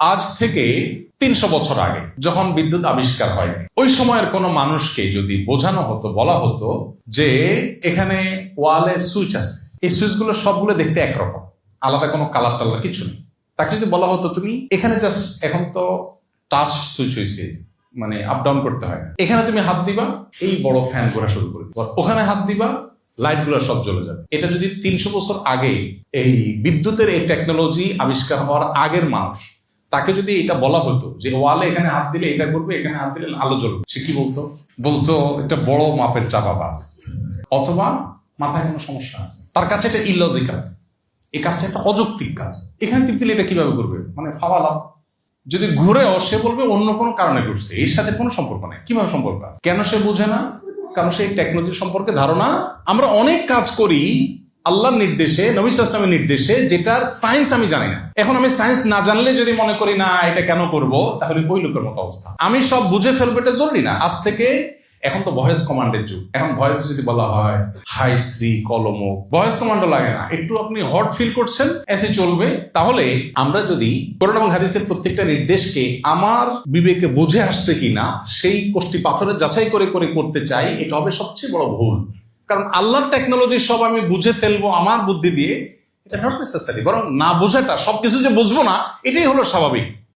আজ থেকে 300 বছর আগে যখন বিদ্যুৎ আবিষ্কার হয়, ওই সময়ের কোনো মানুষকে যদি বোঝানো হতো, বলা হতো যে এখানে ওয়ালে সুইচ আছে, এই সুইচগুলো সবগুলো দেখতে একরকম, আলাদা কোনো কালার টালার কিছু নেই। তাকে যদি বলা হতো তুমি এখানে জাস্ট, এখন তো টাচ সুইচ হয়েছে, মানে আপ ডাউন করতে হয় না, এখানে তুমি হাত দিবা এই বড় ফ্যান ঘোরা শুরু করে দিবা, ওখানে হাত দিবা লাইট গুলো সব জ্বলে যাবে। এটা যদি 300 বছর আগে, এই বিদ্যুতের এই টেকনোলজি আবিষ্কার হওয়ার আগের মানুষ, তাকে যদি এটা বলা হতো যে ওয়ালে এখানে হাত দিলে এটা করবে, এখানে হাত দিলে আলো জ্বলবে, সে কি বলতো? বলতো এটা বড় মাপের চাপাবাজ, অথবা মাথায় কোনো সমস্যা আছে। তার কাছে এটা ইলজিক্যাল, এই কাজটা একটা অযৌক্তিক কাজ, এখানে টিপ দিলে এটা কিভাবে করবে, মানে ফাওয়ালা। যদি ঘুরেও সে বলবে অন্য কোনো কারণে ঘুরছে, এর সাথে কোনো সম্পর্ক নেই। কিভাবে সম্পর্ক আছে? কেন সে বোঝে না? কারণ সেই টেকনোলজি সম্পর্কে ধারণা। আমরা অনেক কাজ করি আল্লাহর নির্দেশে, নবী সাল্লাল্লাহু আলাইহি ওয়াসাল্লামের নির্দেশে, যেটার সায়েন্স আমি জানি না। এখন আমি সায়েন্স না জানলে যদি মনে করি না এটা কেন করব, তাহলে ওই লোকের মতো অবস্থা। আমি সব বুঝে ফেলবো এটা জরুরি না। আজ থেকে, এখন তো ভয়েস কমান্ডের যুগ, এখন ভয়েস যদি বলা হয় হাই শ্রী কলম, ভয়েস কমান্ডও লাগে না, একটু আপনি হট ফিল করছেন, এসে চলবে। তাহলে আমরা যদি কোরআন এবং হাদিসের প্রত্যেকটা নির্দেশকে আমার বিবেকে বুঝে আসছে কিনা সেই কোষ্টি পাথরে যাচাই করে করে করতে চাই, এটা হবে সবচেয়ে বড় ভুল। কারণ আল্লাহর টেকনোলজি সব আমি বুঝে ফেলবো আমার বুদ্ধি দিয়ে, এটা নট নেসেসারি। বরং না বোঝাটা, সবকিছু যে বুঝবো না, এটাই হলো স্বাভাবিক।